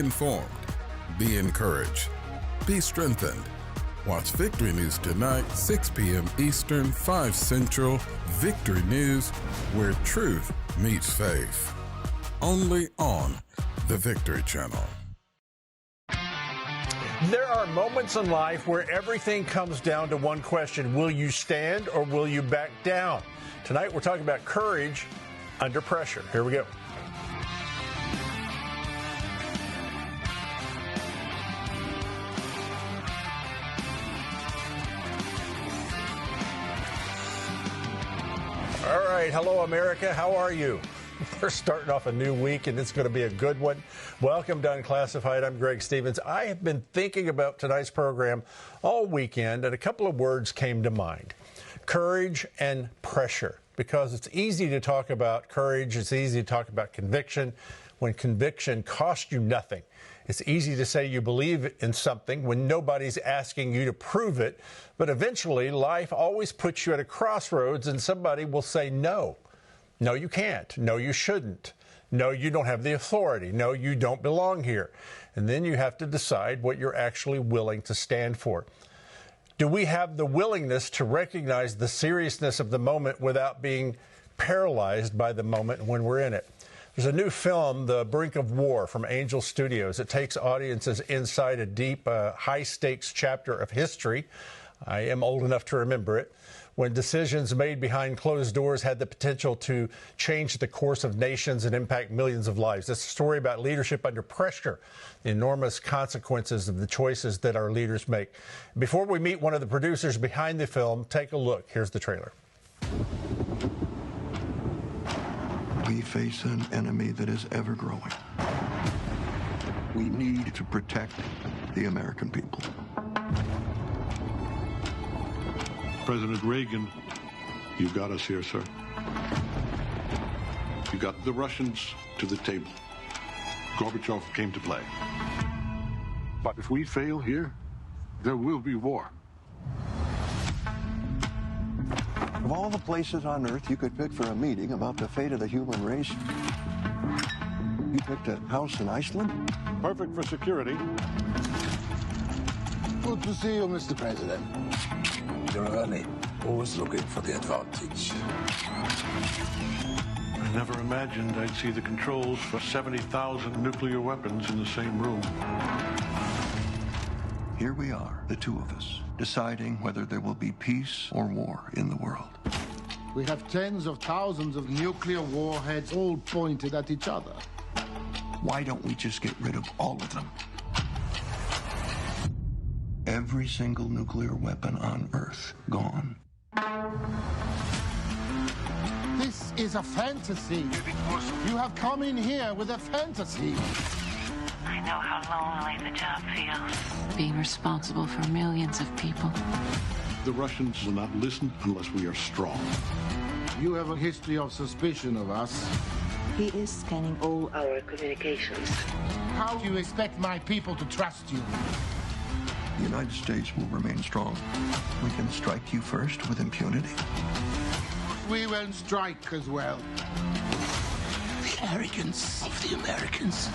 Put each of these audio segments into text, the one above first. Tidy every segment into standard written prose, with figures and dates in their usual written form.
informed, be encouraged, be strengthened. Watch Victory News tonight, 6 p.m. Eastern, 5 Central. Victory News, where truth meets faith. Only on the Victory Channel. There are moments in life where everything comes down to one question. Will you stand or will you back down? Tonight we're talking about courage under pressure. Here we go. All right. Hello, America. How are you? We're starting off a new week, and it's going to be a good one. Welcome to Unclassified. I'm Greg Stevens. I have been thinking about tonight's program all weekend, and a couple of words came to mind. Courage and pressure. Because it's easy to talk about courage. It's easy to talk about conviction when conviction costs you nothing. It's easy to say you believe in something when nobody's asking you to prove it. But eventually, life always puts you at a crossroads, and somebody will say no. No, you can't. No, you shouldn't. No, you don't have the authority. No, you don't belong here. And then you have to decide what you're actually willing to stand for. Do we have the willingness to recognize the seriousness of the moment without being paralyzed by the moment when we're in it? There's a new film, The Brink of War, from Angel Studios. It takes audiences inside a deep, high-stakes chapter of history. I am old enough to remember it, when decisions made behind closed doors had the potential to change the course of nations and impact millions of lives. It's a story about leadership under pressure, the enormous consequences of the choices that our leaders make. Before we meet one of the producers behind the film, take a look. Here's the trailer. We face an enemy that is ever growing. We need to protect the American people. President Reagan, you got us here, sir. You got the Russians to the table. Gorbachev came to play. But if we fail here, there will be war. Of all the places on Earth you could pick for a meeting about the fate of the human race, you picked a house in Iceland? Perfect for security. Good to see you, Mr. President. You're early. Always looking for the advantage. I never imagined I'd see the controls for 70,000 nuclear weapons in the same room. Here we are, the two of us, deciding whether there will be peace or war in the world. We have tens of thousands of nuclear warheads all pointed at each other. Why don't we just get rid of all of them? Every single nuclear weapon on Earth gone. This is a fantasy. You have come in here with a fantasy. I know how lonely the job feels. Being responsible for millions of people. The Russians will not listen unless we are strong. You have a history of suspicion of us. He is scanning all our communications. How do you expect my people to trust you? The United States will remain strong. We can strike you first with impunity. We will strike as well. The arrogance of the Americans.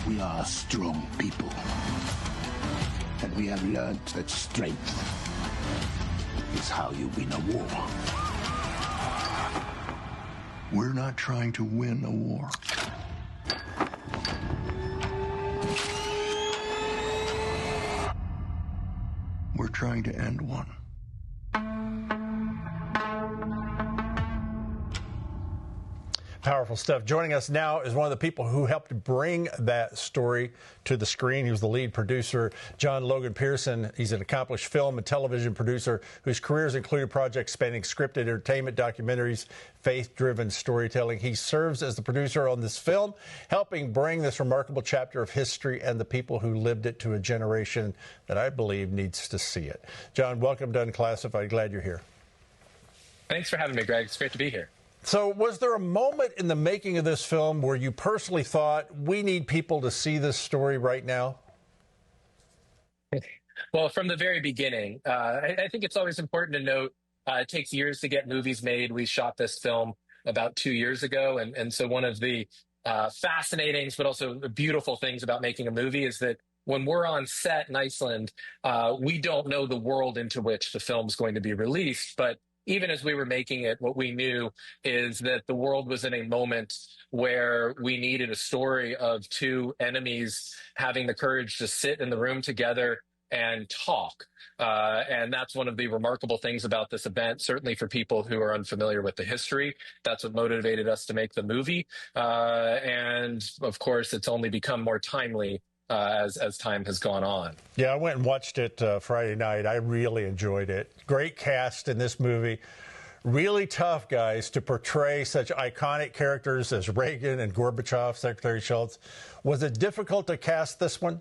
We are strong people. And we have learned that strength is how you win a war. We're not trying to win a war. We're trying to end one. Powerful stuff. Joining us now is one of the people who helped bring that story to the screen. He was the lead producer, John Pearson. He's an accomplished film and television producer whose career has included projects spanning scripted entertainment, documentaries, faith-driven storytelling. He serves as the producer on this film, helping bring this remarkable chapter of history and the people who lived it to a generation that I believe needs to see it. John, welcome to Unclassified. Glad you're here. Thanks for having me, Greg. It's great to be here. So was there a moment in the making of this film where you personally thought, we need people to see this story right now? Well, from the very beginning, I think it's always important to note it takes years to get movies made. We shot this film about 2 years ago. And so one of the fascinating but also beautiful things about making a movie is that when we're on set in Iceland, we don't know the world into which the film's going to be released. But even as we were making it, what we knew is that the world was in a moment where we needed a story of two enemies having the courage to sit in the room together and talk. And that's one of the remarkable things about this event, certainly for people who are unfamiliar with the history. That's what motivated us to make the movie. And of course, it's only become more timely as time has gone on. Yeah, I went and watched it Friday night. I really enjoyed it. Great cast in this movie. Really tough, guys, to portray such iconic characters as Reagan and Gorbachev, Secretary Shultz. Was it difficult to cast this one?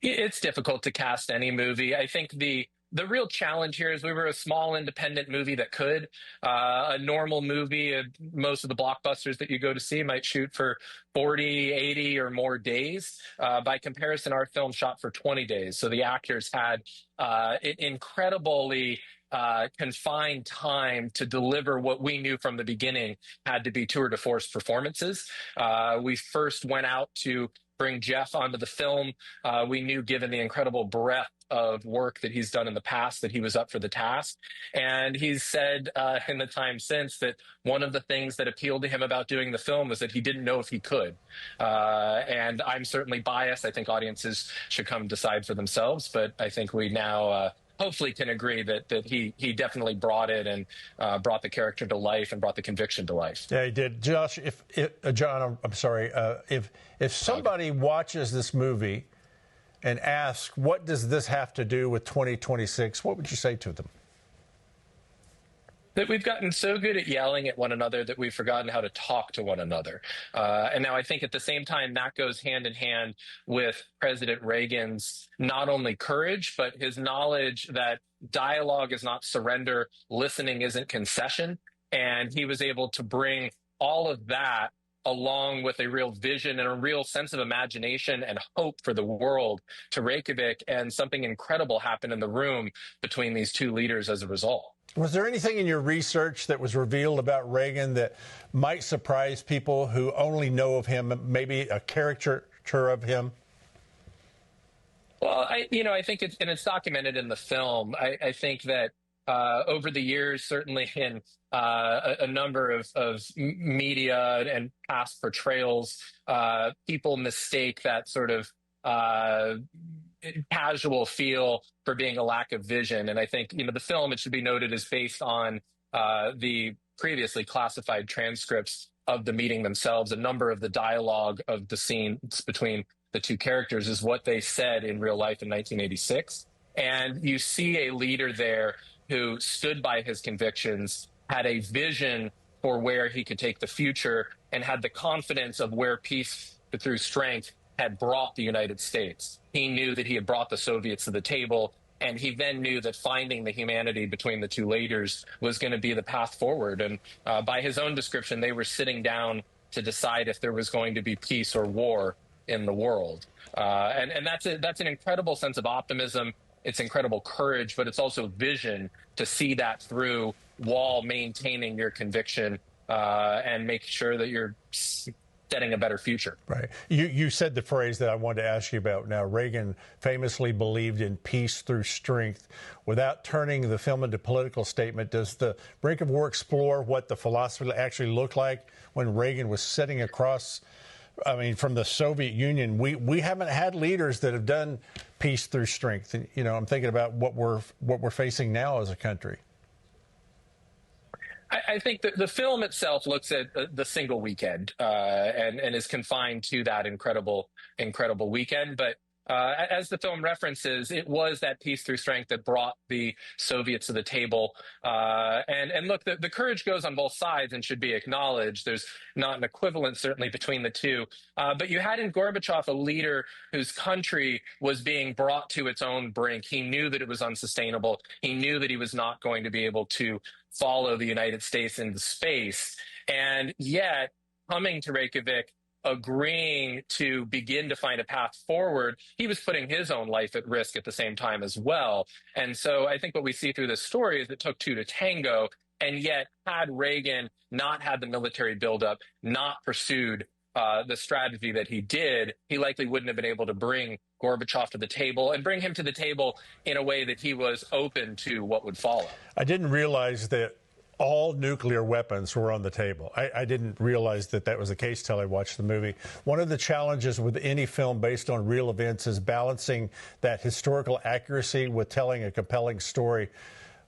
It's difficult to cast any movie. I think the real challenge here is we were a small independent movie that could. A normal movie, most of the blockbusters that you go to see might shoot for 40, 80 or more days. By comparison, our film shot for 20 days. So the actors had incredibly confined time to deliver what we knew from the beginning had to be tour de force performances. We first went out to bring Jeff onto the film. We knew, given the incredible breadth of work that he's done in the past, that he was up for the task. And he's said in the time since that one of the things that appealed to him about doing the film was that he didn't know if he could. And I'm certainly biased. I think audiences should come decide for themselves. But I think we now hopefully can agree that he definitely brought it and brought the character to life and brought the conviction to life. Yeah, he did. Josh, John, I'm sorry. If somebody watches this movie and asks, what does this have to do with 2026, what would you say to them? That we've gotten so good at yelling at one another that we've forgotten how to talk to one another. And now I think at the same time that goes hand in hand with President Reagan's not only courage, but his knowledge that dialogue is not surrender, listening isn't concession. And he was able to bring all of that along with a real vision and a real sense of imagination and hope for the world to Reykjavik. And something incredible happened in the room between these two leaders as a result. Was there anything in your research that was revealed about Reagan that might surprise people who only know of him, maybe a caricature of him? Well, I think it's documented in the film. I think that over the years, certainly in a number of media and past portrayals, people mistake that sort of casual feel for being a lack of vision. And I think, the film, it should be noted, is based on the previously classified transcripts of the meeting themselves. A number of the dialogue of the scenes between the two characters is what they said in real life in 1986. And you see a leader there who stood by his convictions, had a vision for where he could take the future, and had the confidence of where peace through strength had brought the United States. He knew that he had brought the Soviets to the table, and he then knew that finding the humanity between the two leaders was going to be the path forward. And by his own description, they were sitting down to decide if there was going to be peace or war in the world. And that's an incredible sense of optimism. It's incredible courage, but it's also vision to see that through while maintaining your conviction and make sure that you're setting a better future. Right. You said the phrase that I wanted to ask you about now. Reagan famously believed in peace through strength. Without turning the film into a political statement, does The Brink of War explore what the philosophy actually looked like when Reagan was sitting across, from the Soviet Union? We haven't had leaders that have done peace through strength. And, I'm thinking about what we're facing now as a country. I think that the film itself looks at the single weekend and is confined to that incredible weekend. But as the film references, it was that peace through strength that brought the Soviets to the table. And look, the courage goes on both sides and should be acknowledged. There's not an equivalence, certainly, between the two. But you had in Gorbachev a leader whose country was being brought to its own brink. He knew that it was unsustainable. He knew that he was not going to be able to follow the United States into space. And yet, coming to Reykjavik, agreeing to begin to find a path forward, he was putting his own life at risk at the same time as well. And so I think what we see through this story is it took two to tango. And yet, had Reagan not had the military buildup, not pursued the strategy that he did, he likely wouldn't have been able to bring Gorbachev to the table and bring him to the table in a way that he was open to what would follow. I didn't realize that all nuclear weapons were on the table. I didn't realize that that was the case till I watched the movie. One of the challenges with any film based on real events is balancing that historical accuracy with telling a compelling story.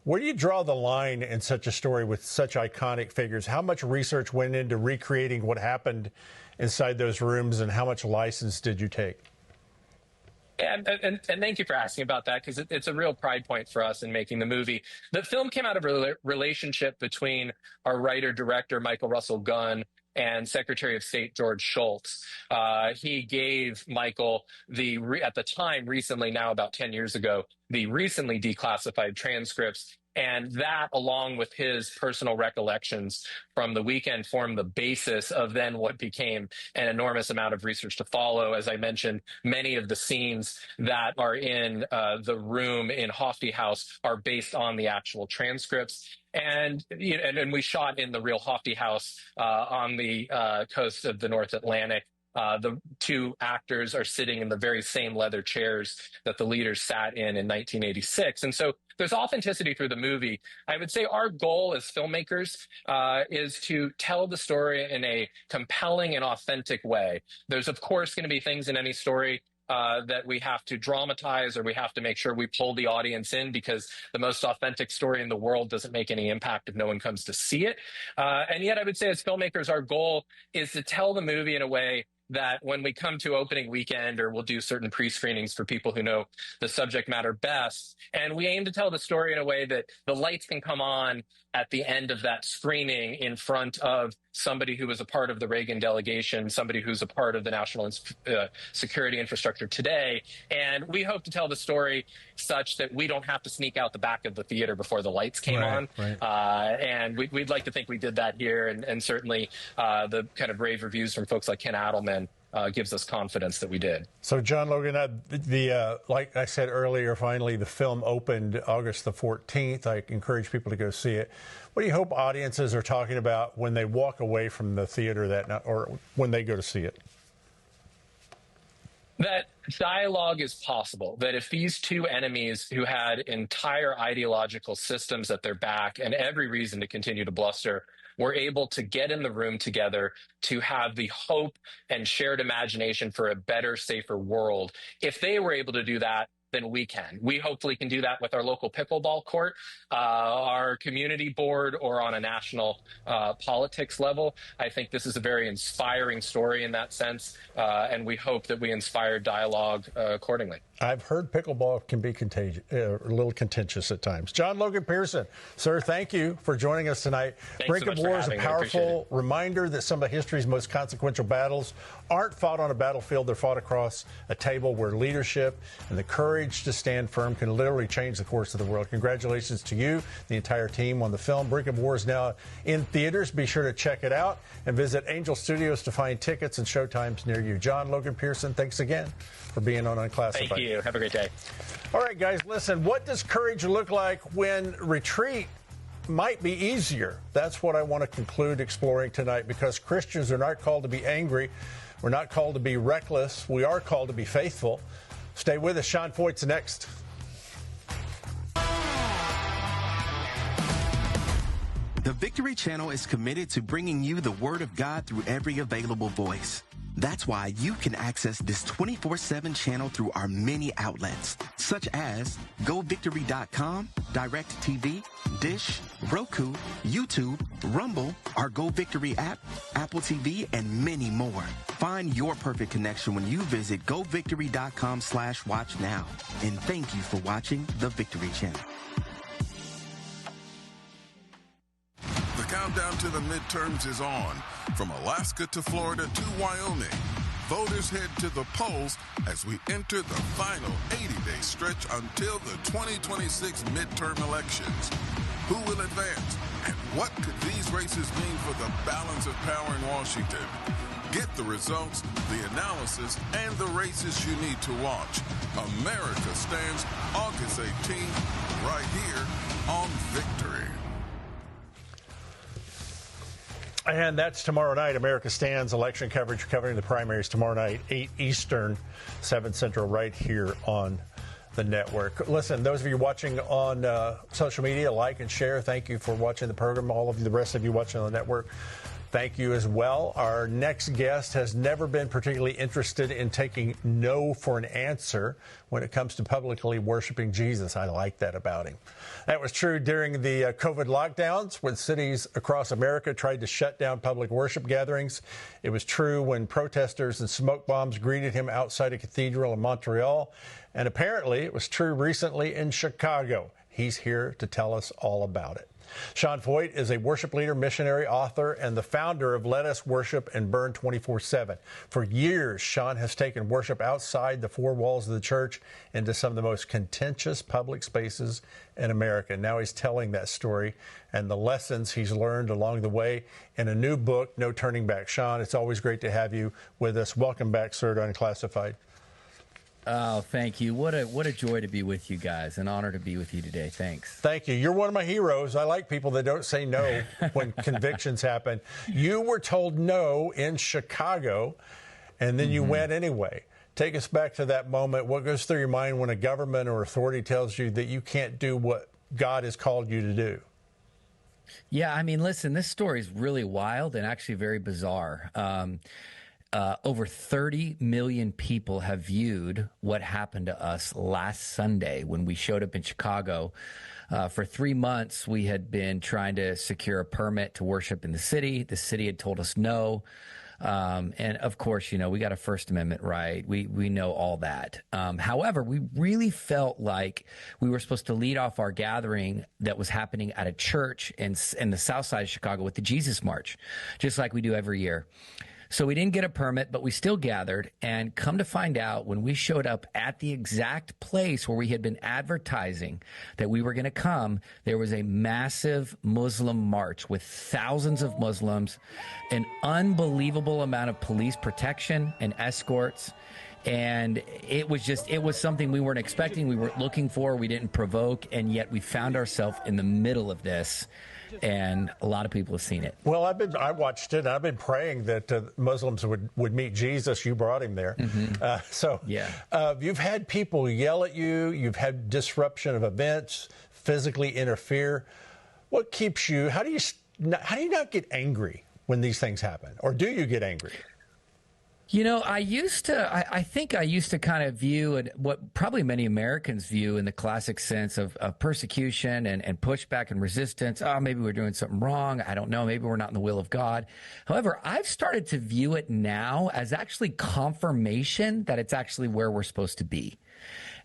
Where do you draw the line in such a story with such iconic figures? How much research went into recreating what happened inside those rooms, and how much license did you take? And thank you for asking about that, because it's a real pride point for us in making the movie. The film came out of a relationship between our writer-director, Michael Russell Gunn, and Secretary of State George Shultz. He gave Michael at the time, recently, now about 10 years ago, the recently declassified transcripts. And that, along with his personal recollections from the weekend, formed the basis of then what became an enormous amount of research to follow. As I mentioned, many of the scenes that are in the room in Hofty House are based on the actual transcripts. And we shot in the real Hofty House on the coast of the North Atlantic. The two actors are sitting in the very same leather chairs that the leaders sat in 1986. And so there's authenticity through the movie. I would say our goal as filmmakers is to tell the story in a compelling and authentic way. There's, of course, going to be things in any story that we have to dramatize, or we have to make sure we pull the audience in, because the most authentic story in the world doesn't make any impact if no one comes to see it. And yet I would say as filmmakers, our goal is to tell the movie in a way that when we come to opening weekend, or we'll do certain pre-screenings for people who know the subject matter best, and we aim to tell the story in a way that the lights can come on at the end of that screening in front of somebody who was a part of the Reagan delegation, somebody who's a part of the national security infrastructure today. And we hope to tell the story such that we don't have to sneak out the back of the theater before the lights came on. Right. And we'd like to think we did that here. And certainly the kind of rave reviews from folks like Ken Adelman gives us confidence that we did. So, John Logan, like I said earlier, finally the film opened August the 14th. I encourage people to go see it. What do you hope audiences are talking about when they walk away from the theater that night, or when they go to see it? That dialogue is possible, that if these two enemies who had entire ideological systems at their back and every reason to continue to bluster were able to get in the room together to have the hope and shared imagination for a better, safer world, if they were able to do that, then we can. We hopefully can do that with our local pickleball court, our community board, or on a national politics level. I think this is a very inspiring story in that sense, and we hope that we inspire dialogue accordingly. I've heard pickleball can be a little contentious at times. John Logan Pearson, sir, thank you for joining us tonight. Brink of War is a powerful reminder that some of history's most consequential battles aren't fought on a battlefield. They're fought across a table where leadership and the courage to stand firm can literally change the course of the world. Congratulations to you, the entire team on the film. Brink of War is now in theaters. Be sure to check it out and visit Angel Studios to find tickets and showtimes near you. John Logan Pearson, thanks again for being on Unclassified. Thank you. Have a great day. All right, guys, listen, what does courage look like when retreat might be easier? That's what I want to conclude exploring tonight, because Christians are not called to be angry. We're not called to be reckless. We are called to be faithful. Stay with us. Sean Feucht's next. The Victory Channel is committed to bringing you the Word of God through every available voice. That's why you can access this 24/7 channel through our many outlets, such as GoVictory.com, DirecTV, Dish, Roku, YouTube, Rumble, our Go Victory app, Apple TV, and many more. Find your perfect connection when you visit GoVictory.com/watch now. And thank you for watching the Victory Channel. The countdown to the midterms is on. From Alaska to Florida to Wyoming, voters head to the polls as we enter the final 80-day stretch until the 2026 midterm elections. Who will advance, and what could these races mean for the balance of power in Washington? Get the results, the analysis, and the races you need to watch. America stands August 18th, right here on Victory. And that's tomorrow night. America Stands election coverage covering the primaries tomorrow night, 8 Eastern, 7 Central, right here on the network. Listen, those of you watching on social media, like and share. Thank you for watching the program. All of you, the rest of you watching on the network, thank you as well. Our next guest has never been particularly interested in taking no for an answer when it comes to publicly worshiping Jesus. I like that about him. That was true during the COVID lockdowns when cities across America tried to shut down public worship gatherings. It was true when protesters and smoke bombs greeted him outside a cathedral in Montreal. And apparently it was true recently in Chicago. He's here to tell us all about it. John Feucht is a worship leader, missionary, author, and the founder of Let Us Worship and Burn 24/7. For years, Sean has taken worship outside the four walls of the church into some of the most contentious public spaces in America. Now he's telling that story and the lessons he's learned along the way in a new book, No Turning Back. Sean, it's always great to have you with us. Welcome back, sir, to Unclassified. Oh, thank you. What a joy to be with you guys. An honor to be with you today. Thanks. Thank you. You're one of my heroes. I like people that don't say no when convictions happen. You were told no in Chicago, and then you went anyway. Take us back to that moment. What goes through your mind when a government or authority tells you that you can't do what God has called you to do? Yeah, I mean, listen, this story is really wild and actually very bizarre. Over 30 million people have viewed what happened to us last Sunday when we showed up in Chicago. For 3 months, we had been trying to secure a permit to worship in the city. The city had told us no. And of course, you know, we got a First Amendment right. We know all that. However, we really felt like we were supposed to lead off our gathering that was happening at a church in the south side of Chicago with the Jesus March, just like we do every year. So we didn't get a permit, but we still gathered, and come to find out when we showed up at the exact place where we had been advertising that we were going to come, there was a massive Muslim march with thousands of Muslims, an unbelievable amount of police protection and escorts. And it was something we weren't expecting, we weren't looking for, we didn't provoke, and yet we found ourselves in the middle of this. And a lot of people have seen it. Well, I watched it, and I've been praying that Muslims would meet Jesus. You brought him there. You've had people yell at you. You've had disruption of events, physically interfere. What keeps you? How do you not get angry when these things happen? Or do you get angry? You know, I think I used to kind of view what probably many Americans view in the classic sense of persecution and pushback and resistance. Oh, maybe we're doing something wrong. I don't know. Maybe we're not in the will of God. However, I've started to view it now as actually confirmation that it's actually where we're supposed to be.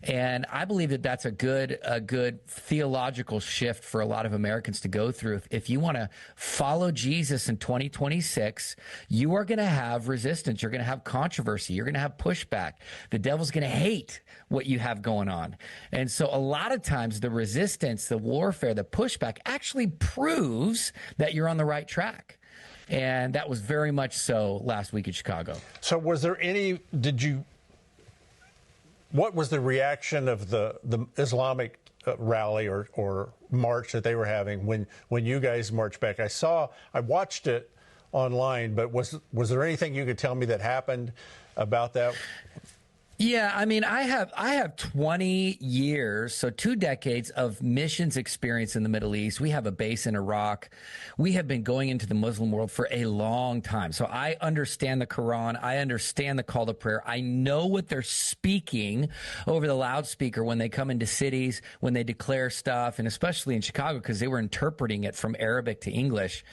And I believe that that's a good theological shift for a lot of Americans to go through. If you want to follow Jesus in 2026, you are going to have resistance. You're going to have controversy. You're going to have pushback. The devil's going to hate what you have going on. And so a lot of times the resistance, the warfare, the pushback actually proves that you're on the right track. And that was very much so last week in Chicago. So was there what was the reaction of the Islamic rally or march that they were having when you guys marched back? I watched it online, but was there anything you could tell me that happened about that? Yeah, I mean, I have 20 years, so 2 decades of missions experience in the Middle East. We have a base in Iraq. We have been going into the Muslim world for a long time. So I understand the Quran. I understand the call to prayer. I know what they're speaking over the loudspeaker when they come into cities, when they declare stuff, and especially in Chicago because they were interpreting it from Arabic to English.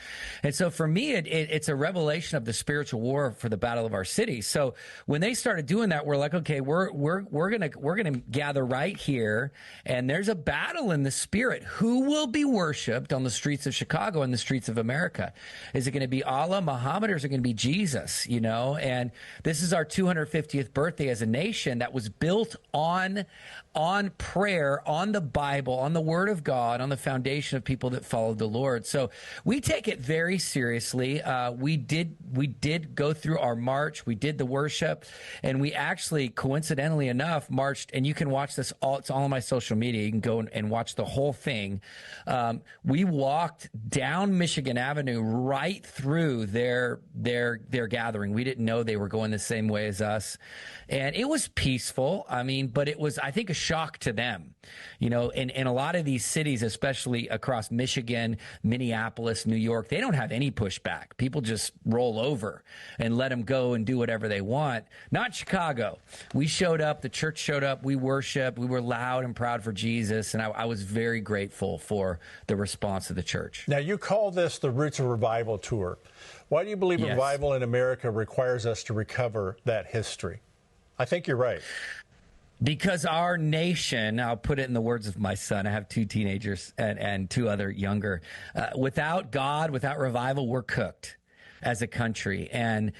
And so for me, it's a revelation of the spiritual war for the battle of our city. So when they started doing that, we're like, okay, we're gonna gather right here, and there's a battle in the spirit. Who will be worshipped on the streets of Chicago and the streets of America? Is it going to be Allah, Muhammad, or is it going to be Jesus? You know, and this is our 250th birthday as a nation that was built on prayer, on the Bible, on the Word of God, on the foundation of people that followed the Lord. So we take it very seriously. We did go through our march. We did the worship, and we actually coincidentally enough, marched, and you can watch this all, it's all on my social media. You can go and watch the whole thing. We walked down Michigan Avenue right through their gathering. We didn't know they were going the same way as us. And it was peaceful. I mean, but it was, I think, a shock to them. You know, in a lot of these cities, especially across Michigan, Minneapolis, New York, they don't have any pushback. People just roll over and let them go and do whatever they want. Not Chicago. We showed up, the church showed up, we worshiped, we were loud and proud for Jesus, and I was very grateful for the response of the church. Now, you call this the Roots of Revival Tour. Why do you believe revival in America requires us to recover that history? I think you're right. Because our nation, I'll put it in the words of my son, I have 2 teenagers and 2 other younger, without God, without revival, we're cooked as a country. And,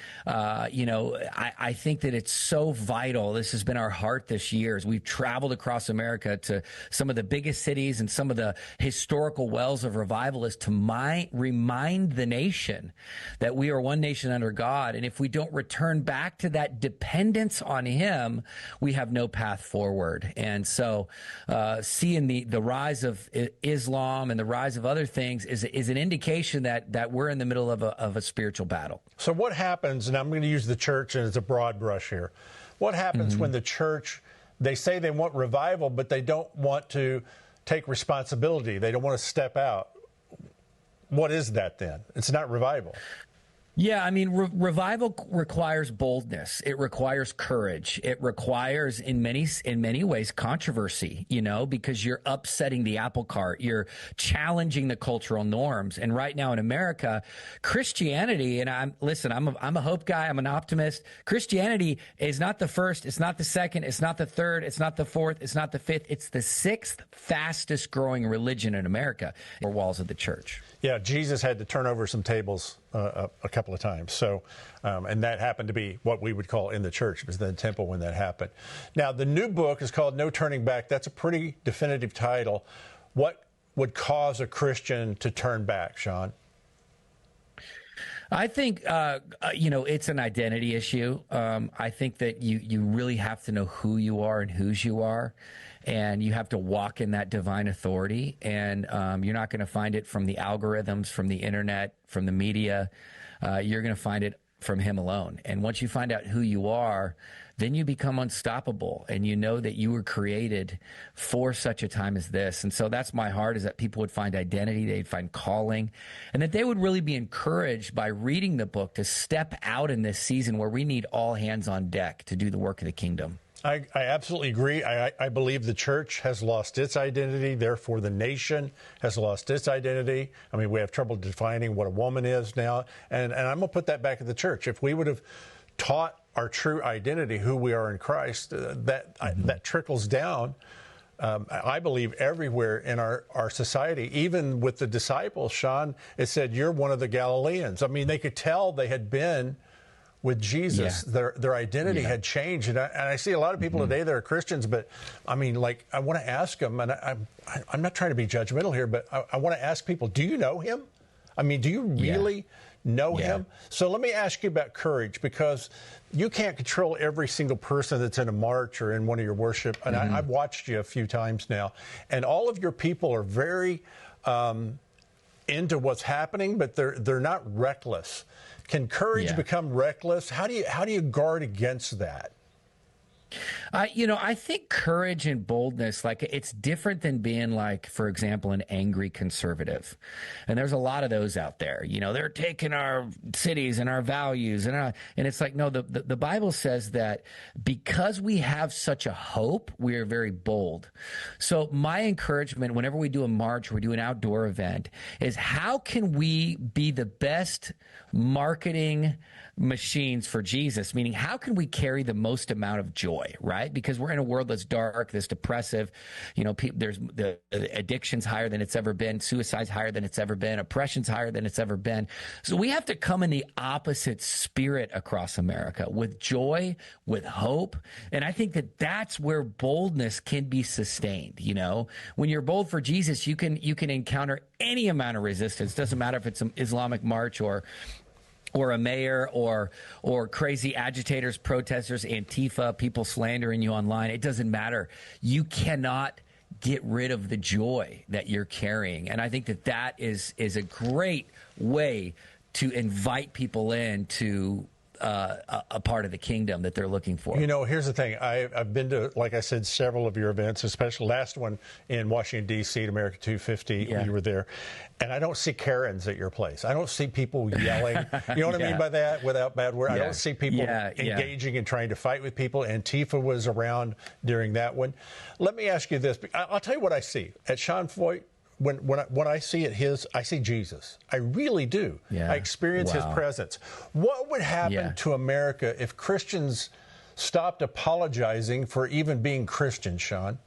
you know, I think that it's so vital. This has been our heart this year as we've traveled across America to some of the biggest cities and some of the historical wells of revival, is to remind the nation that we are one nation under God. And if we don't return back to that dependence on him, we have no path forward. And so seeing the rise of Islam and the rise of other things is an indication that we're in the middle of a spiritual battle. So what happens, and I'm going to use the church and it's a broad brush here, what happens when the church, they say they want revival, but they don't want to take responsibility, they don't want to step out? What is that then? It's not revival. Yeah, I mean, revival requires boldness. It requires courage. It requires, in many ways, controversy, you know, because you're upsetting the apple cart. You're challenging the cultural norms. And right now in America, Christianity, and I'm a hope guy. I'm an optimist. Christianity is not the first. It's not the second. It's not the third. It's not the fourth. It's not the fifth. It's the 6th fastest growing religion in America, the walls of the church. Yeah, Jesus had to turn over some tables a couple of times. So, and that happened to be what we would call in the church. It was the temple when that happened. Now, the new book is called No Turning Back. That's a pretty definitive title. What would cause a Christian to turn back, Sean? I think, you know, it's an identity issue. I think that you really have to know who you are and whose you are. And you have to walk in that divine authority. And you're not going to find it from the algorithms, from the internet, from the media. You're going to find it from him alone. And once you find out who you are, then you become unstoppable. And you know that you were created for such a time as this. And so that's my heart, is that people would find identity, they'd find calling, and that they would really be encouraged by reading the book to step out in this season where we need all hands on deck to do the work of the kingdom. I absolutely agree. I believe the church has lost its identity. Therefore, the nation has lost its identity. I mean, we have trouble defining what a woman is now. And I'm going to put that back at the church. If we would have taught our true identity, who we are in Christ, that trickles down, I believe, everywhere in our society. Even with the disciples, Sean, it said, you're one of the Galileans. I mean, they could tell they had been with Jesus. Yeah. Their identity had changed. And I see a lot of people today that are Christians, but I mean, like, I want to ask them, and I'm not trying to be judgmental here, but I want to ask people, do you know him? I mean, do you really know him? So let me ask you about courage, because you can't control every single person that's in a march or in one of your worship. And I've watched you a few times now, and all of your people are very into what's happening, but they're not reckless. Can courage become reckless? How do you guard against that? You know, I think courage and boldness, like, it's different than being, like, for example, an angry conservative. And there's a lot of those out there. You know, they're taking our cities and our values. And it's like, no, the Bible says that because we have such a hope, we are very bold. So my encouragement, whenever we do a march or we do an outdoor event, is how can we be the best marketing machines for Jesus? Meaning, how can we carry the most amount of joy, right? Because we're in a world that's dark, that's depressive. You know, there's the addiction's higher than it's ever been. Suicide's higher than it's ever been. Oppression's higher than it's ever been. So we have to come in the opposite spirit across America, with joy, with hope. And I think that that's where boldness can be sustained. You know, when you're bold for Jesus, you can encounter any amount of resistance. Doesn't matter if it's an Islamic march or or a mayor or crazy agitators, protesters, Antifa, people slandering you online. It doesn't matter. You cannot get rid of the joy that you're carrying. And I think that is a great way to invite people in to a part of the kingdom that they're looking for. You know, here's the thing. I've been to, like I said, several of your events, especially last one in Washington, D.C. at America 250 when you were there. And I don't see Karens at your place. I don't see people yelling. You know what I mean by that, without bad word? I don't see people engaging and trying to fight with people. Antifa was around during that one. Let me ask you this. I'll tell you what I see. At Sean Feucht, when I see it, I see Jesus. I really do. Yeah. I experience his presence. What would happen to America if Christians stopped apologizing for even being Christian, Sean?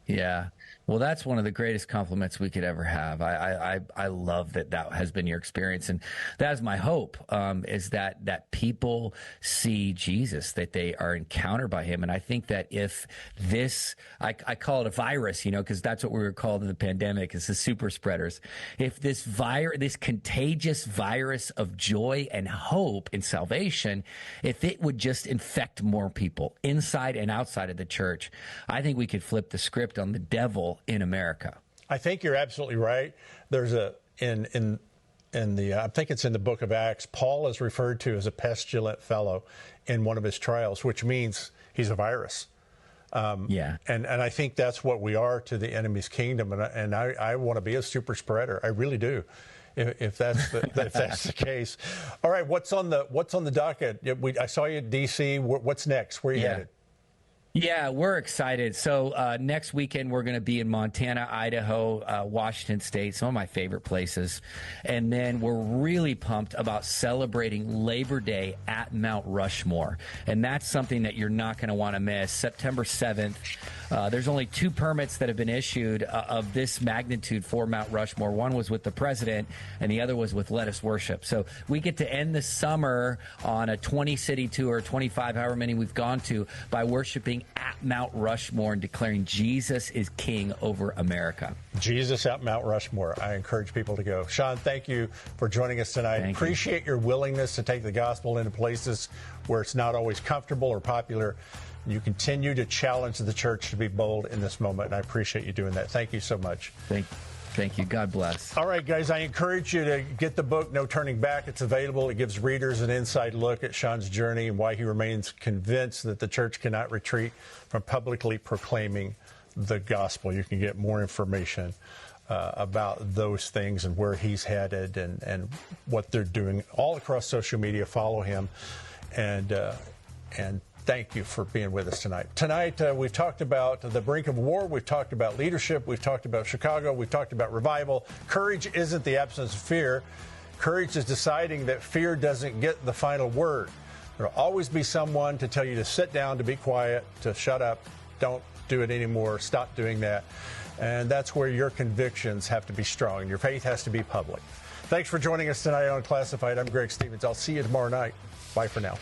Yeah. Well, that's one of the greatest compliments we could ever have. I love that has been your experience. And that is my hope, is that people see Jesus, that they are encountered by him. And I think that if this, I call it a virus, because that's what we were called in the pandemic, is the super spreaders. If this contagious virus of joy and hope and salvation, if it would just infect more people inside and outside of the church, I think we could flip the script on the devil in America. I think you're absolutely right. There's I think it's in the book of Acts, Paul is referred to as a pestilent fellow in one of his trials, which means he's a virus. And I think that's what we are to the enemy's kingdom. And I want to be a super spreader. I really do. If that's the case. All right. What's on the docket? I saw you at DC. What's next? Where are you headed? Yeah, we're excited. So next weekend, we're going to be in Montana, Idaho, Washington State, some of my favorite places. And then we're really pumped about celebrating Labor Day at Mount Rushmore. And that's something that you're not going to want to miss. September 7th. There's only 2 permits that have been issued of this magnitude for Mount Rushmore. One was with the president, and the other was with Let Us Worship. So we get to end the summer on a 20-city tour, 25, however many we've gone to, by worshiping at Mount Rushmore and declaring Jesus is king over America. Jesus at Mount Rushmore. I encourage people to go. Sean, thank you for joining us tonight. Appreciate your willingness to take the gospel into places where it's not always comfortable or popular. You continue to challenge the church to be bold in this moment, and I appreciate you doing that. Thank you so much. Thank you. God bless. All right, guys, I encourage you to get the book, No Turning Back. It's available. It gives readers an inside look at Sean's journey and why he remains convinced that the church cannot retreat from publicly proclaiming the gospel. You can get more information about those things and where he's headed and what they're doing all across social media. Follow him, and thank you for being with us tonight. Tonight, we've talked about the brink of war. We've talked about leadership. We've talked about Chicago. We've talked about revival. Courage isn't the absence of fear. Courage is deciding that fear doesn't get the final word. There will always be someone to tell you to sit down, to be quiet, to shut up, don't do it anymore, stop doing that. And that's where your convictions have to be strong and your faith has to be public. Thanks for joining us tonight on Unclassified. I'm Greg Stevens. I'll see you tomorrow night. Bye for now.